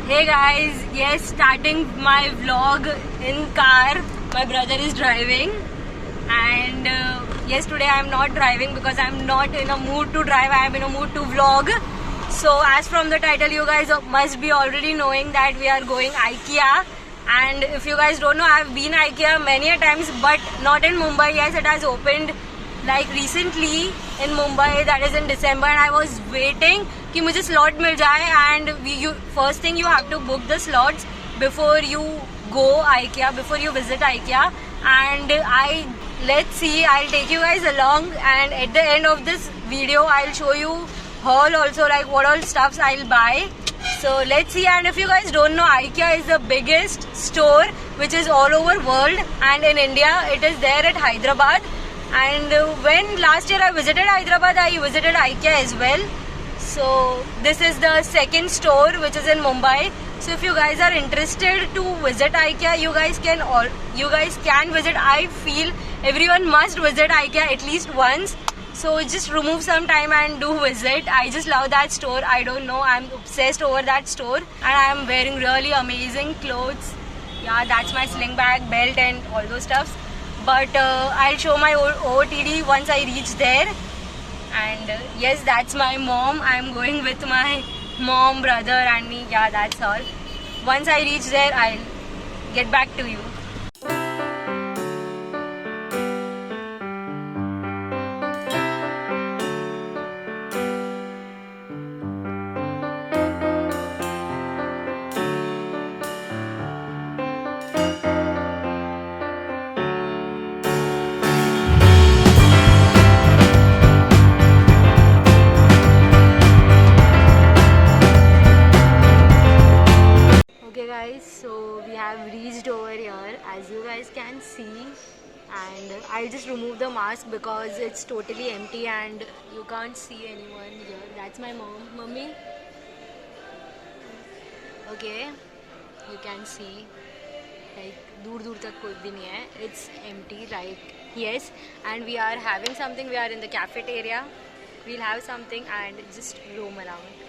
Hey guys, yes, starting my vlog in car. My brother is driving, and yes, today I am not driving because I am not in a mood to drive. I am in a mood to vlog. So as from the title, you guys must be already knowing that we are going Ikea. And if you guys don't know, I have been Ikea many a times, but not in Mumbai. Yes, it has opened like recently in Mumbai, that is in December, and I was waiting कि मुझे slot मिल जाए. And first thing you have to book the slots before you go Ikea, before you visit Ikea. And let's see, I'll take you guys along, and at the end of this video I'll show you haul also, like what all stuffs I'll buy. So let's see. And if you guys don't know, Ikea is the biggest store which is all over world, and in India it is there at Hyderabad. And when last year I visited Hyderabad, I visited Ikea as well. So this is the second store which is in Mumbai. So if you guys are interested to visit Ikea, you guys can visit. I feel everyone must visit Ikea at least once. So just remove some time and do visit. I just love that store. I don't know, I'm obsessed over that store, and I am wearing really amazing clothes. Yeah, that's my sling bag, belt and all those stuffs. But I'll show my OOTD once I reach there. And yes, that's my mom. I'm going with my mom, brother and me. Yeah, that's all. Once I reach there, I'll get back to you. So we have reached over here, as you guys can see, and I'll just remove the mask because it's totally empty and you can't see anyone here. That's my mummy. Okay, you can see like dur tak koi bhi nahi hai. It's empty, like yes. And we are having something. We are in the cafeteria. We'll have something and just roam around.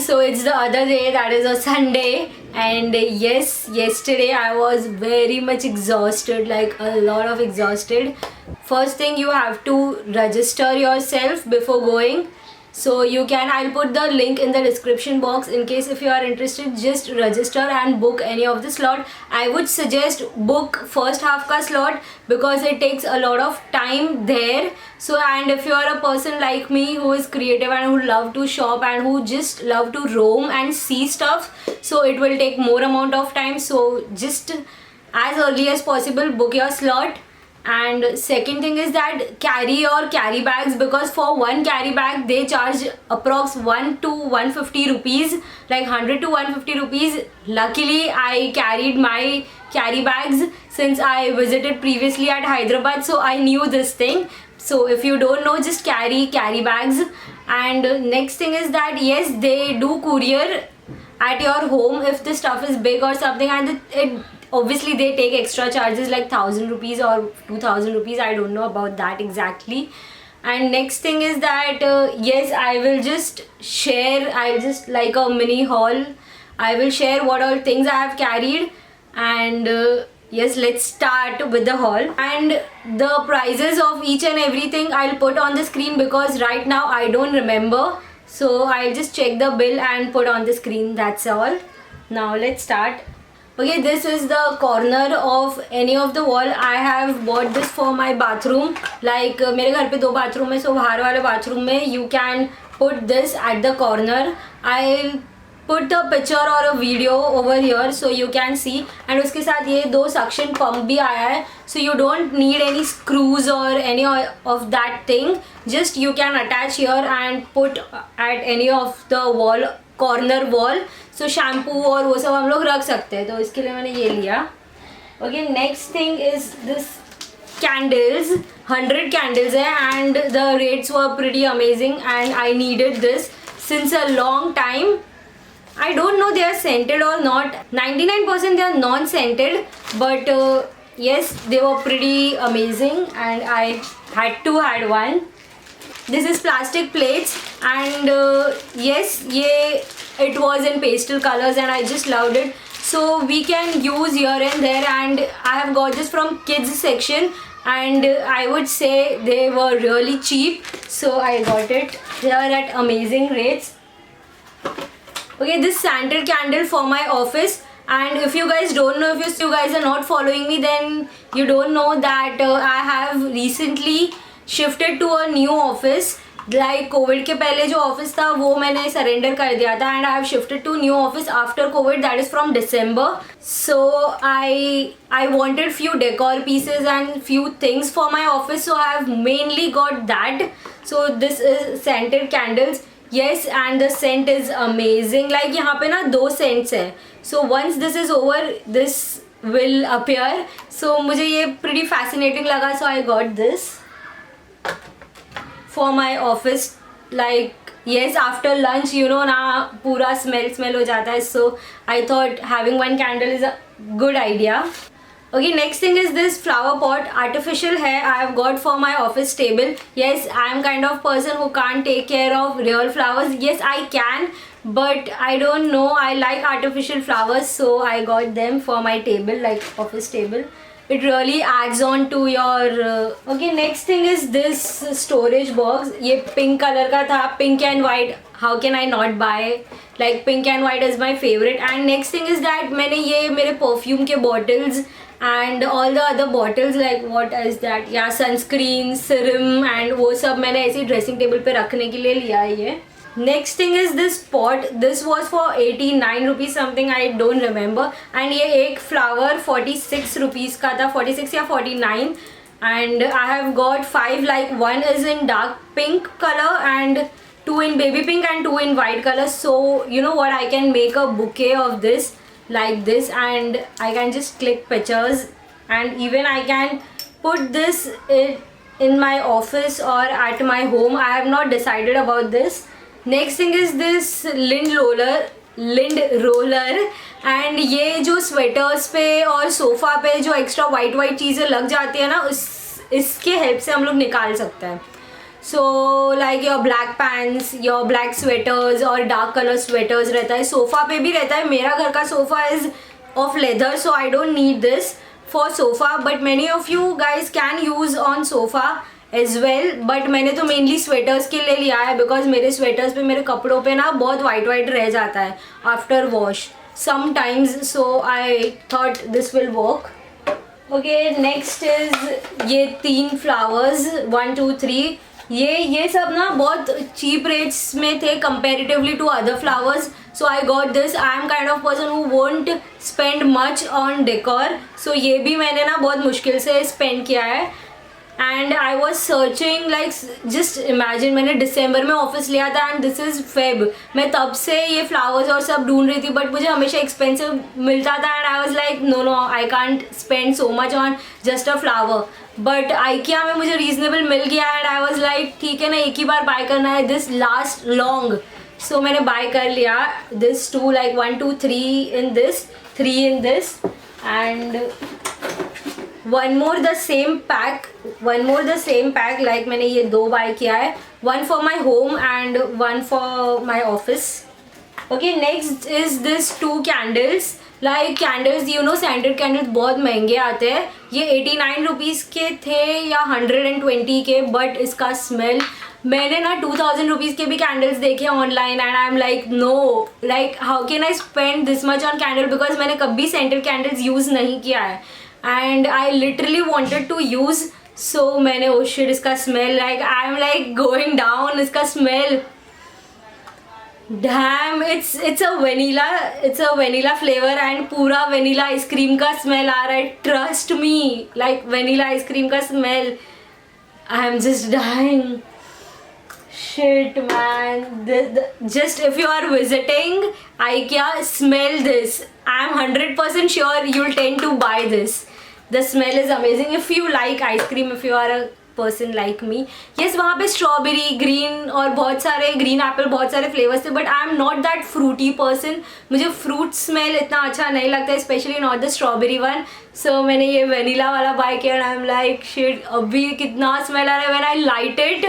So it's the other day, that is a Sunday, and yes, yesterday I was very much exhausted, like a lot of exhausted. First thing, you have to register yourself before going. So I'll put the link in the description box in case if you are interested, just register and book any of the slot. I would suggest book first half ka slot because it takes a lot of time there. So, and if you are a person like me who is creative and who love to shop and who just love to roam and see stuff, so it will take more amount of time. So just as early as possible book your slot. And second thing is that carry your carry bags, because for one carry bag they charge approx 1 to 150 rupees, like 100 to 150 rupees. Luckily I carried my carry bags since I visited previously at Hyderabad, so I knew this thing. So if you don't know, just carry bags. And next thing is that yes, they do courier at your home if the stuff is big or something, and it obviously they take extra charges like 1000 rupees or 2000 rupees. I don't know about that exactly. And next thing is that yes, I'll just like a mini haul. I will share what all things I have carried. And yes, let's start with the haul. And the prices of each and everything I'll put on the screen because right now I don't remember. So I'll just check the bill and put on the screen, that's all. Now let's start. Okay, this is the corner of any of the wall. I have bought this for my bathroom. Like मेरे घर पे 2 bathroom है, so बाहर वाले bathroom में you can put this at the corner. I'll put a picture or a video over here so you can see. And उसके साथ ये दो suction pump भी आया है, so you don't need any screws or any of that thing. Just you can attach here and put at any of the wall, corner wall. So shampoo और वो सब हम लोग रख सकते हैं, तो इसके लिए मैंने ये लिया. Okay, next thing is this candles. 100 candles है and the rates were pretty amazing and I needed this since a long time. I don't know they are scented or not. 99% they are non-scented, but yes, they were pretty amazing and I had to had one. This is plastic plates and yes, it was in pastel colors and I just loved it. So we can use here and there, and I have got this from kids section and I would say they were really cheap, so I got it here at amazing rates. Okay, this scented candle for my office, and if you guys don't know, if you guys are not following me, then you don't know that I have recently shifted to a new office. Like Covid के पहले जो office था वो मैंने surrender कर दिया था and I have shifted to new office after COVID, that is from December. So I wanted few decor pieces and few things for my office, so I have mainly got that. So this is scented candles. Yes, and the scent is amazing. Like यहाँ पे ना दो scents है. So once this is over, this will appear. So मुझे ये pretty fascinating लगा, so I got this for my office. Like yes, after lunch, you know ना पूरा smell हो जाता है, so I thought having one candle is a good idea. Okay, next thing is this flower pot, artificial है, I have got for my office table. Yes, I am kind of person who can't take care of real flowers. Yes, I can, but I don't know, I like artificial flowers, so I got them for my table, like office table. It really adds on to your okay, next thing is this storage box. ये pink color का था, pink and white. How can I not buy? Like pink and white is my favorite. And next thing is that मैंने ये मेरे perfume के bottles and all the other bottles, like what is that? Yeah, sunscreen, serum and वो सब मैंने ऐसे dressing table पे रखने के लिए लिया है ये. Next thing is this pot. This was for 89 rupees something, I don't remember. And ये एक flower 46 rupees का था, 46 या 49. And I have got 5, like one is in dark pink color and 2 in baby pink and 2 in white color. So you know what, I can make a bouquet of this like this and I can just click pictures, and even I can put this in my office or at my home. I have not decided about this. Next thing is this lint roller and ये जो sweaters पे और sofa पे जो extra white चीज़ें लग जाती है ना, इसके हेल्प से हम लोग निकाल सकते हैं. So like your black pants, your black sweaters और डार्क कलर स्वेटर्स रहता है, सोफ़ा पे भी रहता है. मेरा घर का sofa is of leather, so I don't need this for sofa, but many of you guys can use on sofa as well. But मैंने तो मेनली स्वेटर्स के लिए लिया है, बिकॉज मेरे स्वेटर्स पे, मेरे कपड़ों पे ना बहुत वाइट रह जाता है after wash sometimes, so I thought this will work. Okay, next is ये 3 फ्लावर्स 1 2 3. ये सब ना बहुत चीप रेट्स में थे comparatively to other flowers, so I got this. I am kind of person who won't spend much on decor, so ये भी मैंने ना बहुत मुश्किल से स्पेंड किया है. And I was searching, like just imagine, मैंने दिसंबर में ऑफिस लिया था एंड दिस इज़ फेब. मैं तब से ये फ्लावर्स और सब ढूंढ रही थी, बट मुझे हमेशा एक्सपेंसिव मिलता था and I was like no I can't spend so much on just a flower. But IKEA में मुझे रीजनेबल मिल गया एंड आई वॉज लाइक ठीक है ना, एक ही बार बाय करना है, दिस लास्ट लॉन्ग. सो मैंने बाय कर लिया this 2, like 1 2 3 in this, 3 in this, and one more the same pack, like मैंने ये 2 बाय किया है, 1 for my home and 1 for my office. Okay, next is this 2 candles. Like candles, you know, scented candles बहुत महंगे आते हैं. ये 89 rupees के थे या 120 के, बट इसका स्मेल, मैंने ना 2000 रुपीज़ के भी कैंडल्स देखे online and I am like no, like how can I spend this much on candle, because मैंने कभी सेंटेड कैंडल्स यूज़ नहीं किया है and I literally wanted to use. So मैंने ओ शिट, इसका smell, like I am like going down, इसका smell damn, it's a vanilla flavour and पूरा vanilla ice cream का स्मेल आ रहा है. Trust me, like vanilla ice cream का smell. I am just dying. Shit, man. Just if you are visiting IKEA, smell this. I am 100% sure you'll tend to buy this. The smell is amazing. If you like ice cream, if you are a person like me. Yes, वहाँ पे strawberry, green और बहुत सारे green Apple, बहुत सारे flavours थे. But I am not that fruity person. मुझे fruit smell इतना अच्छा नहीं लगता, specially not the strawberry one. So मैंने ये वेनिला वाला बाय किया. आई एम लाइक शिट, अभी कितना स्मेल आ रहा है. व्हेन आई लाइट इट,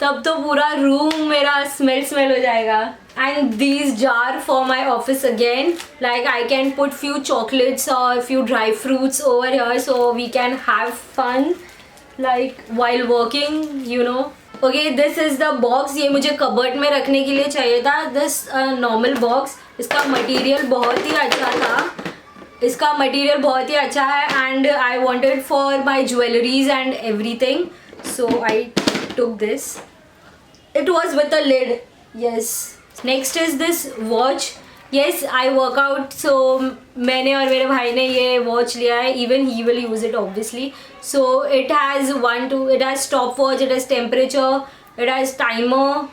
तब तो पूरा रूम मेरा स्मेल हो जाएगा. And these jar for my office again, like I can put few chocolates or few dry fruits over here so we can have fun like while working, you know. Okay, this is the box. ये मुझे cupboard में रखने के लिए चाहिए था. This normal box. इसका material बहुत ही अच्छा था. इसका मटेरियल बहुत ही अच्छा है and I wanted for my jewelries and everything, so I took this. It was with a lid. Yes. Next is this watch. Yes, I work out, so मैंने और मेरे भाई ने ये watch लिया है. Even he will use it obviously. So it has it has stopwatch, it has temperature, it has timer,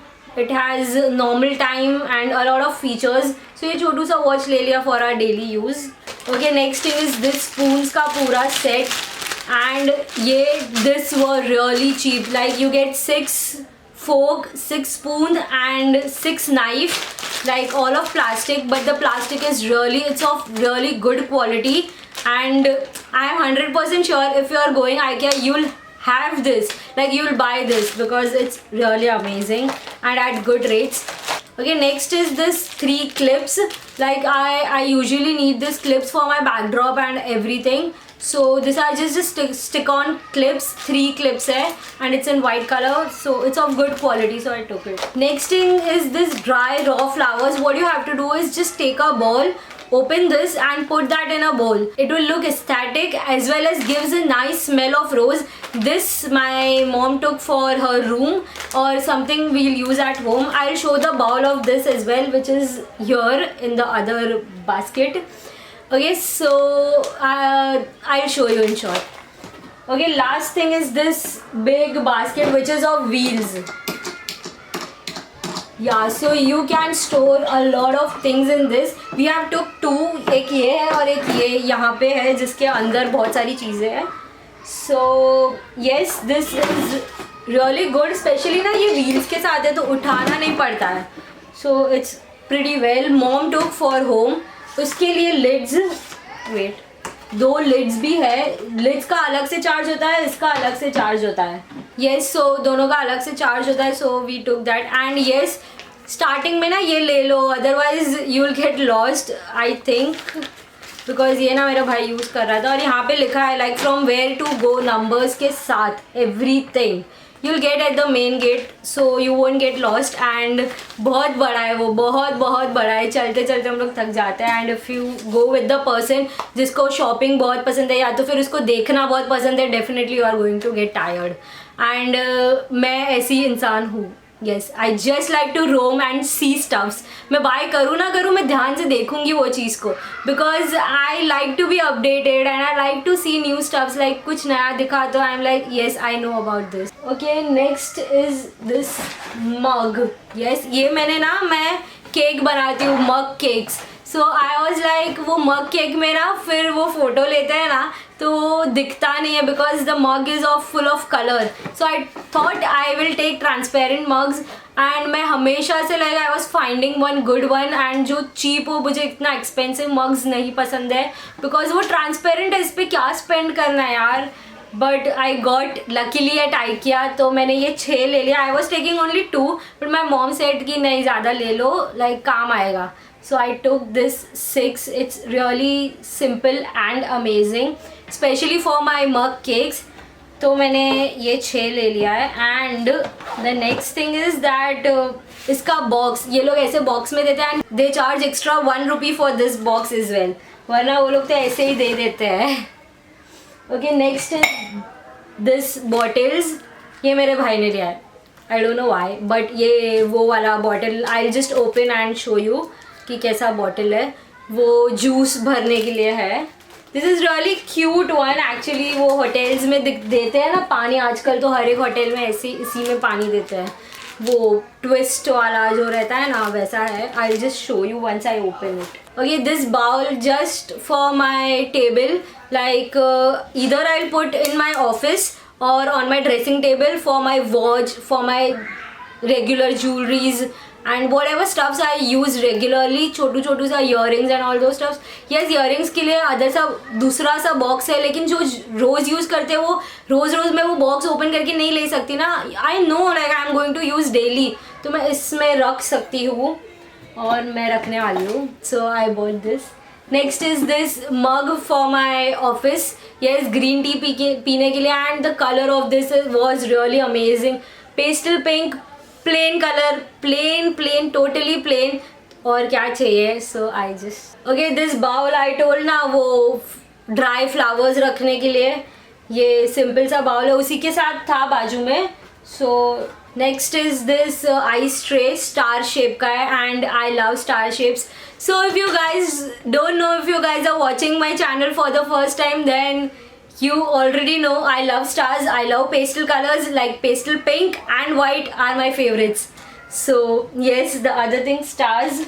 it has normal time and a lot of features. So ये छोटू सा watch ले लिया for our daily use. Okay, next thing is this spoons का पूरा set, and this were really cheap. Like you get 6 fork, 6 spoon and 6 knife, like all of plastic, but the plastic is it's of really good quality. And I am 100% sure if you are going IKEA, you'll have this, like you'll buy this because it's really amazing and at good rates. Okay, next is this 3 clips. Like I usually need this clips for my backdrop and everything. So these are just stick on clips. 3 clips hai, and it's in white color, so it's of good quality, so I took it. Next thing is this dry raw flowers. What you have to do is just take a bowl, open this and put that in a bowl. It will look aesthetic as well as gives a nice smell of rose. This my mom took for her room or something we'll use at home. I'll show the bowl of this as well, which is here in the other basket. Okay, so I'll show you in short. Okay, last thing is this big basket which is of wheels. Yeah, so you can store a lot of things in this. We have took 2. एक ये है और एक ये यहाँ पे है जिसके अंदर बहुत सारी चीज़ें हैं. So yes, this is really good. Especially ना ये wheels के साथ है तो उठाना नहीं पड़ता है. So it's pretty well. Mom took for home. उसके लिए लिड्स, वेट, 2 लिड्स भी है. लिड्स का अलग से चार्ज होता है, इसका अलग से चार्ज होता है. येस, सो दोनों का अलग से चार्ज होता है. So we took that. And yes, starting में ना ये ले लो, otherwise you will get lost I think, because ये ना मेरा भाई यूज़ कर रहा था. और यहाँ पे लिखा है like from where to go numbers के साथ everything. you'll get at the main gate, so you won't get lost. and बहुत बड़ा है वो, बहुत बड़ा है. चलते चलते हम लोग थक जाते हैं. and if you go with the person जिसको shopping बहुत पसंद है या तो फिर उसको देखना बहुत पसंद है, definitely you are going to get tired. and मैं ऐसी इंसान हूँ. Yes, I just like to roam and see stuffs. मैं buy करूँ ना करूँ, मैं ध्यान से देखूँगी वो चीज़ को, because I like to be updated and I like to see new stuffs. like कुछ नया दिखा तो I'm like yes, I know about this. Okay, next is this mug. Yes, ये मैं केक बनाती हूँ, mug cakes. So I was like वो मग cake में ना फिर वो फ़ोटो लेते हैं ना तो वो दिखता नहीं है, because the mug is of full of colour. So I thought I will take transparent mugs. And मैं हमेशा से like I was finding one good one, and जो चीप हो, मुझे इतना एक्सपेंसिव मग्स नहीं पसंद है बिकॉज वो ट्रांसपेरेंट है, इस पर क्या स्पेंड करना है यार. But I got luckily at IKEA, तो मैंने ये 6 ले लिया. I was taking only 2, but my mom said कि नहीं ज़्यादा ले लो, लाइक काम आएगा. So I took this 6. It's really simple and amazing, especially for my mug cakes. तो मैंने ये 6 ले लिया है. And the next thing is that इसका बॉक्स, ये लोग ऐसे बॉक्स में देते हैं and they charge extra 1 rupee for this box as well, वरना वो लोग तो ऐसे ही दे देते हैं. Okay, next is this bottles. ये मेरे भाई ने लिया है. आई डोंट नो वाई, बट ये वो वाला bottle I just open and show you कि कैसा बॉटल है. वो जूस भरने के लिए है. This is really cute one. Actually वो होटल्स में देते हैं ना पानी, आजकल तो हर एक होटल में ऐसे इसी में पानी देते हैं. वो ट्विस्ट वाला जो रहता है ना वैसा है. I just show you once I open it. Okay, this bowl just for my table. Like either I put in my office or on my dressing table for my watch, for my regular jewelries and whatever stuffs I use regularly. छोटू छोटू सा earrings and all those stuffs. Yes, earrings के लिए other सा दूसरा सा box है, लेकिन जो रोज़ use करते हैं वो रोज़ मैं वो बॉक्स ओपन करके नहीं ले सकती ना. I know like I am going to use daily, तो मैं इसमें रख सकती हूँ और मैं रखने वाली हूँ. So I bought this. Next is this mug for my office. Yes, green tea पीने के लिए. And the colour of this was really amazing. Pastel pink, plain colour, plain totally plain. और क्या चाहिए. So I just okay, this bowl I told ना वो dry flowers रखने के लिए. ये सिंपल सा बाउल है, उसी के साथ था बाजू में. So next is this ice tray. Star shape का है and I love star shapes. So if you guys don't know, if you guys are watching my channel for the first time, then you already know I love stars. I love pastel colors, like pastel pink and white are my favorites. So yes, the other thing, stars.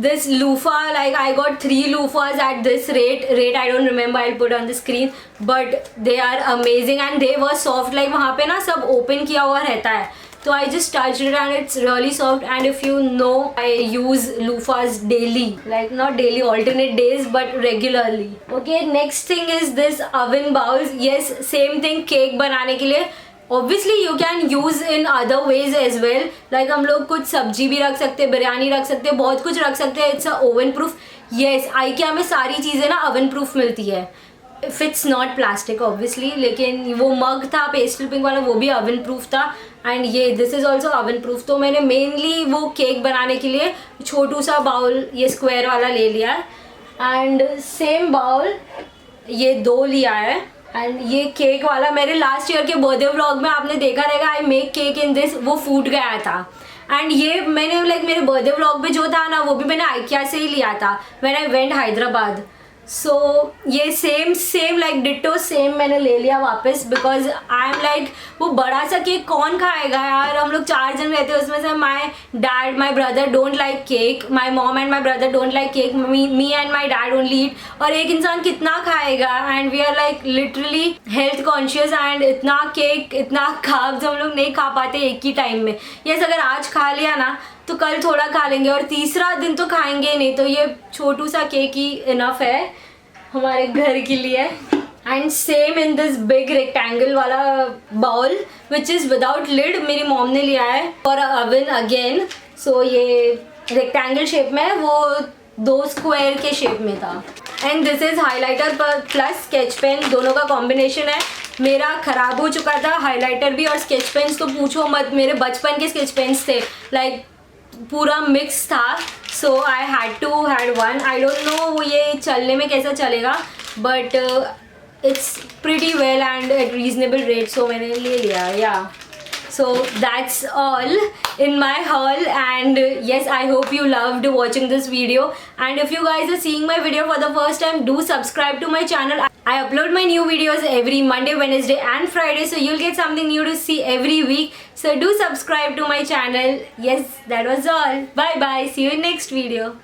This loofah, like I got 3 loofahs at this rate I don't remember, I'll put on the screen, but they are amazing and they were soft. like वहाँ पे ना सब open किया हुआ रहता है, तो I just touched it and it's really soft. And if you know, I use loofahs daily, like not daily, alternate days, but regularly. Okay, next thing is this oven bowls. Yes, same thing, cake बनाने के लिए. Obviously you can use in other ways as well. like हम लोग कुछ सब्जी भी रख सकते हैं, बिरयानी रख सकते हैं, बहुत कुछ रख सकते हैं. It's a oven proof. Yes, IKEA में सारी चीज़ें ना oven proof मिलती है. If it's not plastic obviously, लेकिन वो मग था पेस्टल पिंक वाला, वो भी ओवन प्रूफ था. एंड ये this is also oven proof. तो मैंने मेनली वो केक बनाने के लिए छोटू सा बाउल ये स्क्वायर वाला ले लिया. एंड सेम बाउल ये 2 लिया है. एंड ये केक वाला मैंने लास्ट ईयर के बर्थडे व्लॉग में आपने देखा रहेगा, I make cake in this, वो फूट गया था. एंड ये मैंने लाइक मेरे बर्थडे व्लॉग में जो था ना वो भी मैंने IKEA से ही लिया था व्हेन आई वेंट हैदराबाद. सो ये सेम लाइक डिट्टो सेम मैंने ले लिया वापस, बिकॉज आई एम लाइक वो बड़ा सा केक कौन खाएगा यार. हम लोग 4 जन रहते हैं, उसमें से my dad, my brother don't like cake, my mom and my brother don't like cake, me and my dad only eat. और एक इंसान कितना खाएगा. And we are like literally health conscious and इतना केक, इतना कार्ब्स हम लोग नहीं खा पाते एक ही टाइम में. यस, अगर आज खा लिया ना तो कल थोड़ा खा लेंगे और तीसरा दिन तो खाएंगे नहीं. तो ये छोटू सा केक ही इनफ है हमारे घर के लिए. And same in this big rectangle वाला bowl which is without lid, मेरी मॉम ने लिया है फॉर अवन अगेन. सो ये रेक्टेंगल शेप में, वो 2 स्क्वायर के शेप में था. And this is highlighter plus sketch pen, दोनों का कॉम्बिनेशन है. मेरा ख़राब हो चुका था हाईलाइटर भी और स्केच पेन्स, तो पूछो मत, मेरे बचपन के स्केच पेन्स थे, लाइक पूरा मिक्स था. So I had to had one. I don't know ये चलने में कैसा चलेगा, but it's pretty well and at reasonable rate, so मैंने ले लिया. या so that's all in my haul. And yes, I hope you loved watching this video. And if you guys are seeing my video for the first time, do subscribe to my channel. I upload my new videos every Monday, Wednesday and Friday, so you'll get something new to see every week. So do subscribe to my channel. Yes, that was all. Bye bye. See you in next video.